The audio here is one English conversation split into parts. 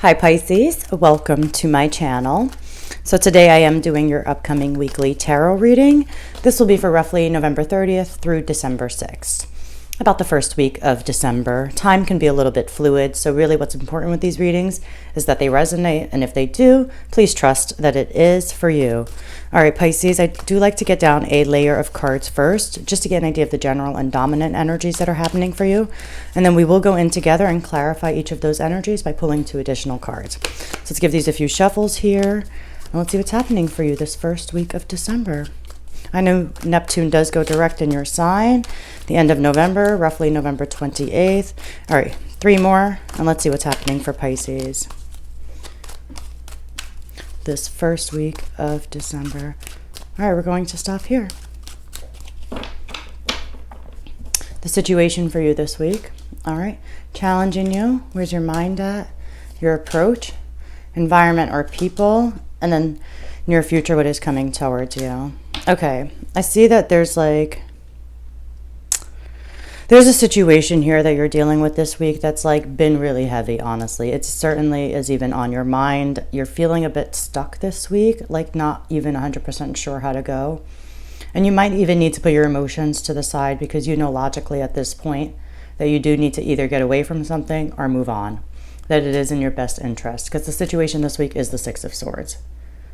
Hi Pisces, welcome to my channel. So today I am doing your upcoming weekly tarot reading. This will be for roughly November 30th through December 6th. About the first week of December. Time can be a little bit fluid, so really what's important with these readings is that they resonate, and if they do, please trust that it is for you. All right, Pisces, I do like to get down a layer of cards first, just to get an idea of the general and dominant energies that are happening for you, and then we will go in together and clarify each of those energies by pulling 2 additional cards. So let's give these a few shuffles here, and let's see what's happening for you this first week of December. I know Neptune does go direct in your sign, the end of November, roughly November 28th. All right, 3 more, and let's see what's happening for Pisces this first week of December. All right, we're going to stop here. The situation for you this week. All right, challenging you. Where's your mind at? Your approach, environment or people, and then near future, what is coming towards you. Okay, I see that there's a situation here that you're dealing with this week that's been really heavy, honestly. It certainly is even on your mind. You're feeling a bit stuck this week, not even 100% sure how to go. And you might even need to put your emotions to the side because you know logically at this point that you do need to either get away from something or move on, that it is in your best interest, because the situation this week is the 6 of Swords.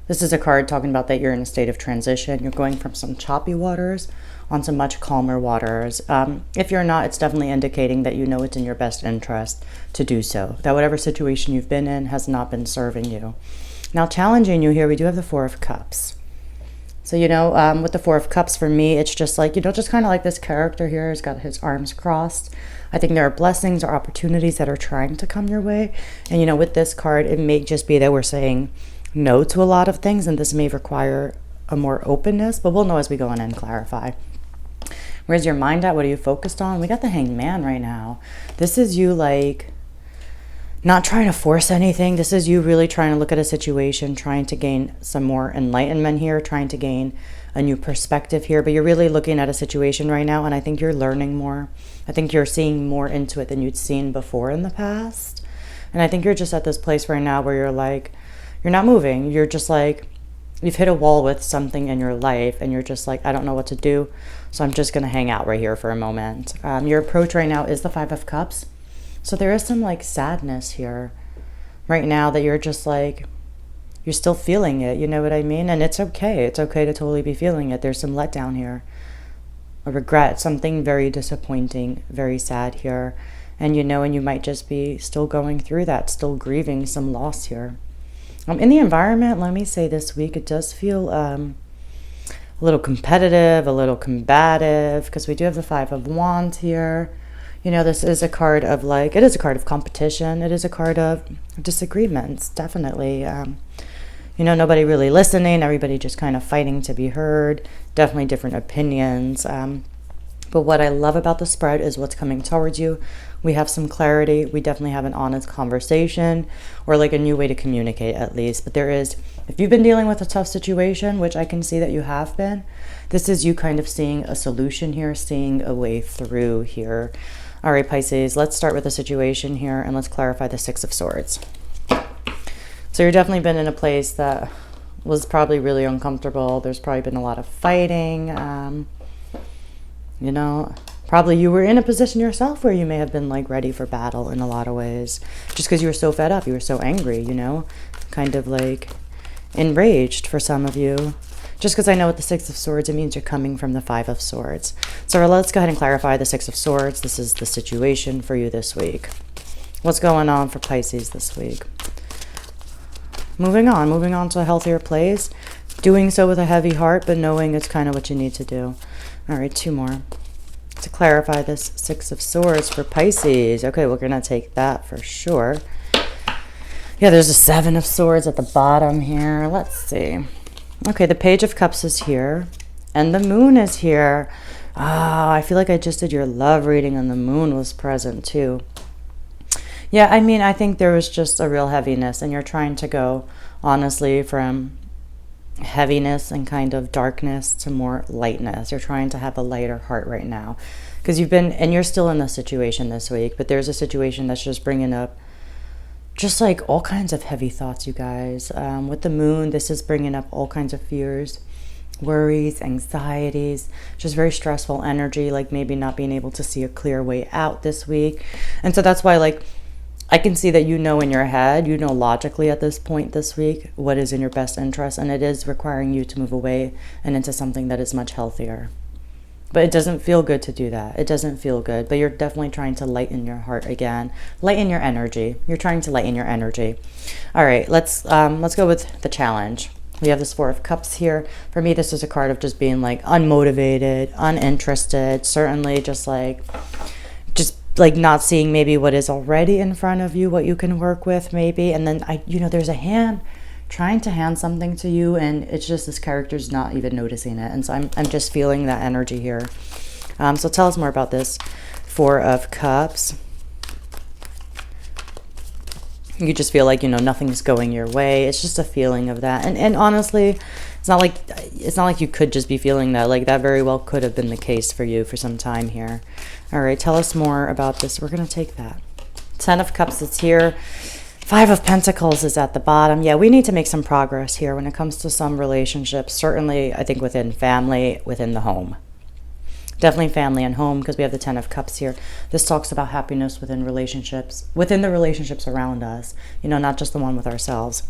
This is a card talking about that you're in a state of transition. You're going from some choppy waters onto much calmer waters. If you're not, it's definitely indicating that you know it's in your best interest to do so. That whatever situation you've been in has not been serving you. Now, challenging you here, we do have the 4 of Cups. So, with the 4 of Cups, for me, it's just just kind of like this character here has got his arms crossed. I think there are blessings or opportunities that are trying to come your way. And, with this card, it may just be that we're saying no to a lot of things, and this may require a more openness, but we'll know as we go on and clarify. Where's your mind at? What are you focused on? We got the Hanged Man right now. This is you not trying to force anything. This is you really trying to look at a situation, trying to gain some more enlightenment here, trying to gain a new perspective here, but you're really looking at a situation right now, and I think you're learning more. I think you're seeing more into it than you'd seen before in the past. And I think you're just at this place right now where you're not moving. You're just you've hit a wall with something in your life, and you're just I don't know what to do, so I'm just going to hang out right here for a moment. Your approach right now is the 5 of Cups. So there is some sadness here right now that you're just you're still feeling it. You know what I mean? And it's okay. It's okay to totally be feeling it. There's some letdown here, a regret, something very disappointing, very sad here. And and you might just be still going through that, still grieving some loss here. In the environment, let me say this week, it does feel a little competitive, a little combative, because we do have the 5 of Wands here. This is a card of it is a card of competition. It is a card of disagreements, definitely. Nobody really listening, everybody just kind of fighting to be heard, definitely different opinions. But what I love about the spread is what's coming towards you. We have some clarity. We definitely have an honest conversation, or a new way to communicate at least. But there is, if you've been dealing with a tough situation, which I can see that you have been, this is you kind of seeing a solution here, seeing a way through here. All right, Pisces, let's start with the situation here, and let's clarify the 6 of Swords. So you've definitely been in a place that was probably really uncomfortable. There's probably been a lot of fighting. Probably you were in a position yourself where you may have been ready for battle in a lot of ways, just because you were so fed up, you were so angry, kind of enraged for some of you. Just because I know with the 6 of Swords, it means you're coming from the 5 of Swords. So let's go ahead and clarify the 6 of Swords. This is the situation for you this week. What's going on for Pisces this week? Moving on to a healthier place. Doing so with a heavy heart, but knowing it's kind of what you need to do. All right, 2 more. To clarify this 6 of Swords for Pisces. Okay, we're going to take that for sure. Yeah, there's a 7 of Swords at the bottom here. Let's see. Okay, the Page of Cups is here, and the Moon is here. I feel like I just did your love reading, and the Moon was present too. Yeah, I think there was just a real heaviness, and you're trying to go, honestly, from heaviness and kind of darkness to more lightness. You're trying to have a lighter heart right now because you've been, and you're still in this situation this week, but there's a situation that's just bringing up just like all kinds of heavy thoughts, you guys. With the moon, this is bringing up all kinds of fears, worries, anxieties, just very stressful energy, like maybe not being able to see a clear way out this week. And so that's why, like, I can see that you know in your head, you know logically at this point this week what is in your best interest, and it is requiring you to move away and into something that is much healthier. But it doesn't feel good to do that. It doesn't feel good. But you're definitely trying to lighten your heart again. Lighten your energy. You're trying to lighten your energy. All right, let's go with the challenge. We have this Four of Cups here. For me, this is a card of just being like unmotivated, uninterested, certainly just like not seeing maybe what is already in front of you, what you can work with maybe. And then there's a hand trying to hand something to you, and it's just this character's not even noticing it. And so I'm just feeling that energy here. So tell us more about this Four of Cups. You just feel like, nothing's going your way. It's just a feeling of that. And honestly, it's not like you could just be feeling that. Like, that very well could have been the case for you for some time here. All right, tell us more about this. We're going to take that. 10 of Cups is here. 5 of Pentacles is at the bottom. Yeah, we need to make some progress here when it comes to some relationships. Certainly, I think within family, within the home. Definitely family and home, because we have the 10 of Cups here. This talks about happiness within relationships, within the relationships around us, not just the one with ourselves.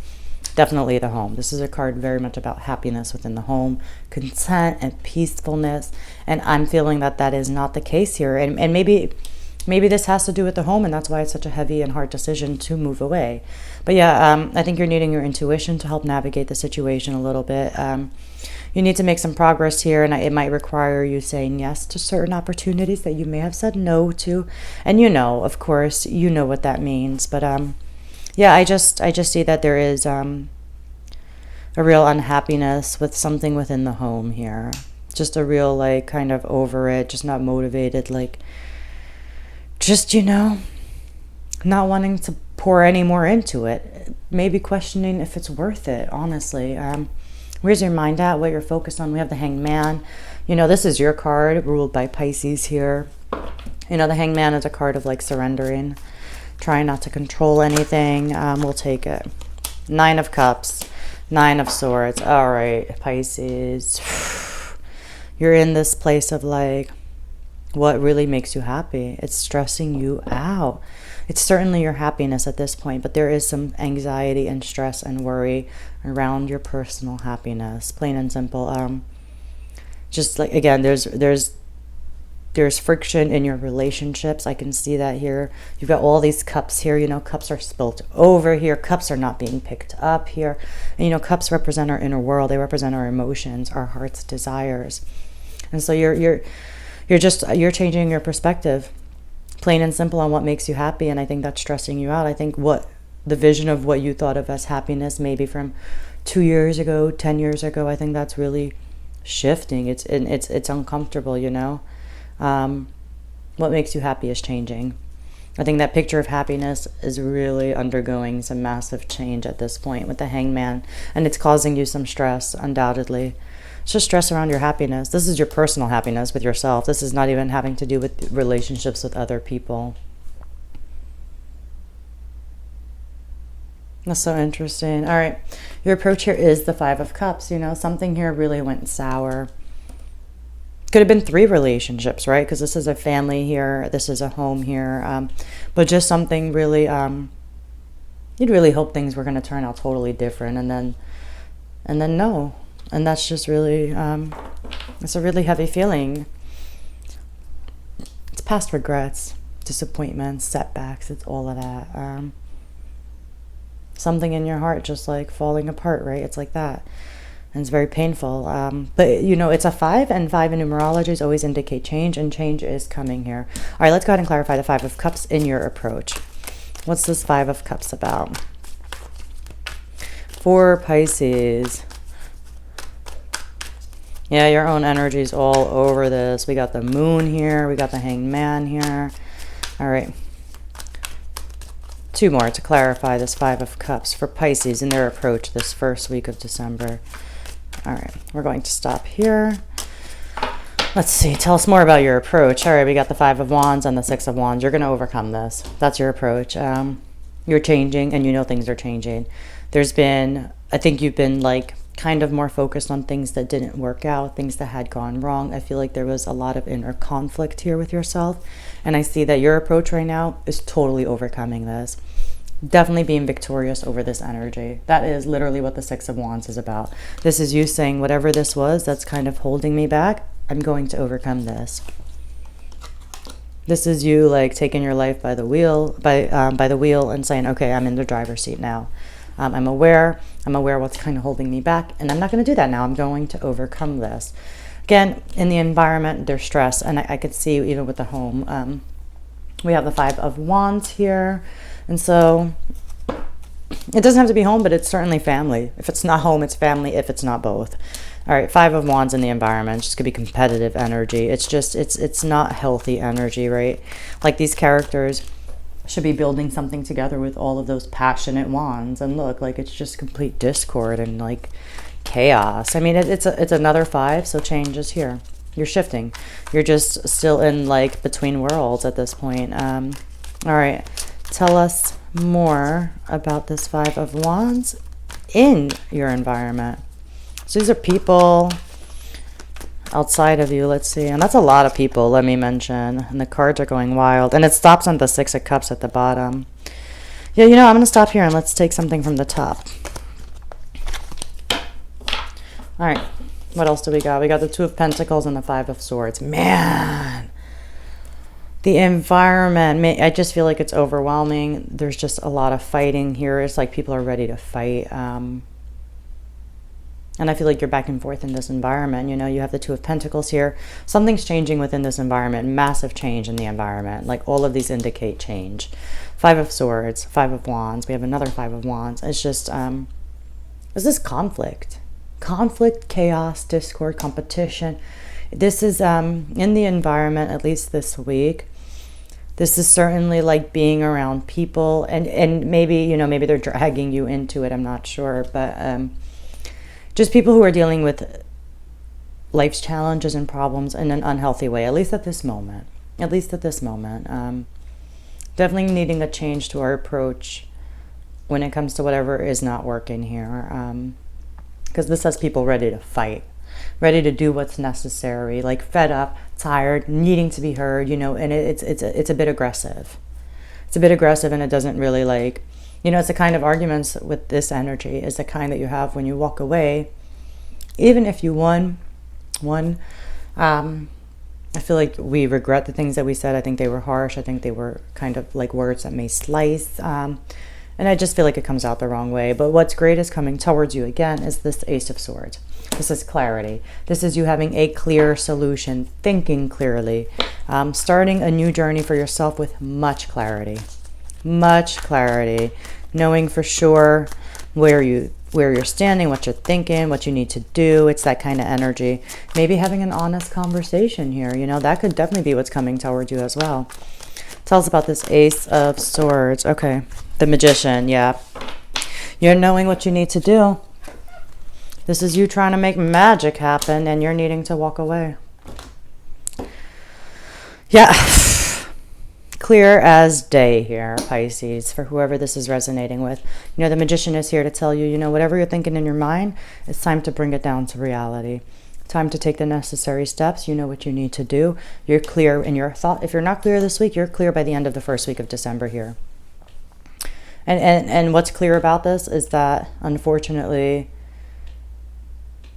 Definitely the home. This is a card very much about happiness within the home, content and peacefulness. And I'm feeling that that is not the case here. And maybe this has to do with the home, and that's why it's such a heavy and hard decision to move away. But yeah, I think you're needing your intuition to help navigate the situation a little bit. You need to make some progress here, and it might require you saying yes to certain opportunities that you may have said no to. And of course, what that means. But yeah, I just see that there is a real unhappiness with something within the home here. Just a real, like, kind of over it, just not motivated, like, just, not wanting to pour any more into it. Maybe questioning if it's worth it, honestly. Where's your mind at? What you're focused on? We have the Hangman. This is your card, ruled by Pisces here. The Hangman is a card of, like, surrendering, trying not to control anything. We'll take it. 9 of Cups, 9 of Swords. All right, Pisces. You're in this place of, like, what really makes you happy. It's stressing you out. It's certainly your happiness at this point, but there is some anxiety and stress and worry around your personal happiness, plain and simple. Just like, again, there's friction in your relationships. I can see that here. You've got all these cups here. Cups are spilt over here. Cups are not being picked up here. And cups represent our inner world. They represent our emotions, our heart's desires. And so you're changing your perspective, plain and simple, on what makes you happy. And I think that's stressing you out. I think the vision of what you thought of as happiness, maybe from 2 years ago, 10 years ago, I think that's really shifting. It's uncomfortable, What makes you happy is changing. I think that picture of happiness is really undergoing some massive change at this point with the Hangman, and it's causing you some stress, undoubtedly. It's just stress around your happiness. This is your personal happiness with yourself. This is not even having to do with relationships with other people. That's so interesting. All right. Your approach here is the 5 of Cups. Something here really went sour. Could have been 3 relationships, right? Because this is a family here. This is a home here. But just something really, you'd really hope things were going to turn out totally different. And then no. And that's just really, it's a really heavy feeling. It's past regrets, disappointments, setbacks. It's all of that. Something in your heart just like falling apart, right? It's like that. And it's very painful. But, it's a 5, and 5 in numerology always indicate change, and change is coming here. All right, let's go ahead and clarify the 5 of Cups in your approach. What's this 5 of Cups about? For Pisces. Yeah, your own energy is all over this. We got the Moon here. We got the Hangman here. All right. 2 more to clarify this 5 of Cups for Pisces in their approach this first week of December. All right, we're going to stop here. Let's see. Tell us more about your approach. All right, we got the 5 of Wands and the 6 of Wands. You're going to overcome this. That's your approach. You're changing, and you know things are changing. There's been, I think you've been like kind of more focused on things that didn't work out, things that had gone wrong. I feel like there was a lot of inner conflict here with yourself. And I see that your approach right now is totally overcoming this. Definitely being victorious over this energy. That is literally what the Six of Wands is about. This is you saying, whatever this was that's kind of holding me back, I'm going to overcome this. This is you like taking your life by the wheel, by the wheel, and saying, okay, I'm in the driver's seat now. I'm aware what's kind of holding me back, and I'm not going to do that now. I'm going to overcome this. Again, in the environment, there's stress, and I could see even with the home. We have the Five of Wands here, and so it doesn't have to be home, but it's certainly family. If it's not home, it's family. If it's not both. All right, Five of Wands in the environment. It's just going to be competitive energy. It's just, it's not healthy energy, right? Like these characters should be building something together with all of those passionate wands, and look, like it's just complete discord and like chaos. I mean, it's another five, so change is here. You're shifting. You're just still in like between worlds at this point. All right, tell us more about this Five of Wands in your environment. So these are people outside of you, let's see, and that's a lot of people, let me mention, and the cards are going wild, and it stops on the Six of Cups at the bottom. Yeah, you know, I'm going to stop here and let's take something from the top. All right, what else do we got? We got the Two of Pentacles and the Five of Swords. Man, the environment, I just feel like it's overwhelming. There's just a lot of fighting here. It's like people are ready to fight. And I feel like you're back and forth in this environment. You know, you have the Two of Pentacles here. Something's changing within this environment. Massive change in the environment. Like all of these indicate change. Five of Swords, Five of Wands. We have another Five of Wands. It's just, is this conflict? Conflict, chaos, discord, competition. This is in the environment, at least this week. This is certainly like being around people. And maybe, you know, maybe they're dragging you into it. I'm not sure. But just people who are dealing with life's challenges and problems in an unhealthy way, at least at this moment. At least at this moment. Definitely needing a change to our approach when it comes to whatever is not working here. Because this has people ready to fight, ready to do what's necessary, like fed up, tired, needing to be heard, you know, and it's a bit aggressive. It's a bit aggressive, and it doesn't really like, you know, it's the kind of arguments with this energy is the kind that you have when you walk away. Even if you won, I feel like we regret the things that we said. I think they were harsh. I think they were kind of like words that may slice. And I just feel like it comes out the wrong way. But what's great is coming towards you again is this Ace of Swords. This is clarity. This is you having a clear solution, thinking clearly, starting a new journey for yourself with much clarity. Much clarity, knowing for sure where you're standing, what you're thinking, what you need to do. It's that kind of energy. Maybe having an honest conversation here, you know, that could definitely be what's coming towards you as well. Tell us about this Ace of Swords. Okay, the Magician. Yeah, you're knowing what you need to do. This is you trying to make magic happen, and you're needing to walk away. Yeah. Clear as day here, Pisces, for whoever this is resonating with. You know, the Magician is here to tell you, you know, whatever you're thinking in your mind, it's time to bring it down to reality. Time to take the necessary steps. You know what you need to do. You're clear in your thought. If you're not clear this week, you're clear by the end of the first week of December here. And what's clear about this is that, unfortunately,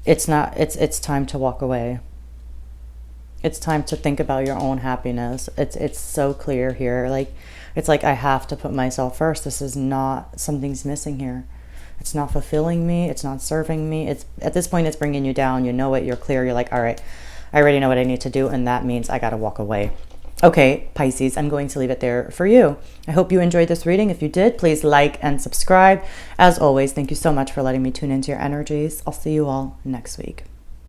it's time to walk away. It's time to think about your own happiness. It's so clear here. Like, it's like I have to put myself first. This is not, something's missing here. It's not fulfilling me. It's not serving me. It's at this point, it's bringing you down. You know it. You're clear. You're like, all right, I already know what I need to do. And that means I got to walk away. Okay, Pisces, I'm going to leave it there for you. I hope you enjoyed this reading. If you did, please like and subscribe. As always, thank you so much for letting me tune into your energies. I'll see you all next week.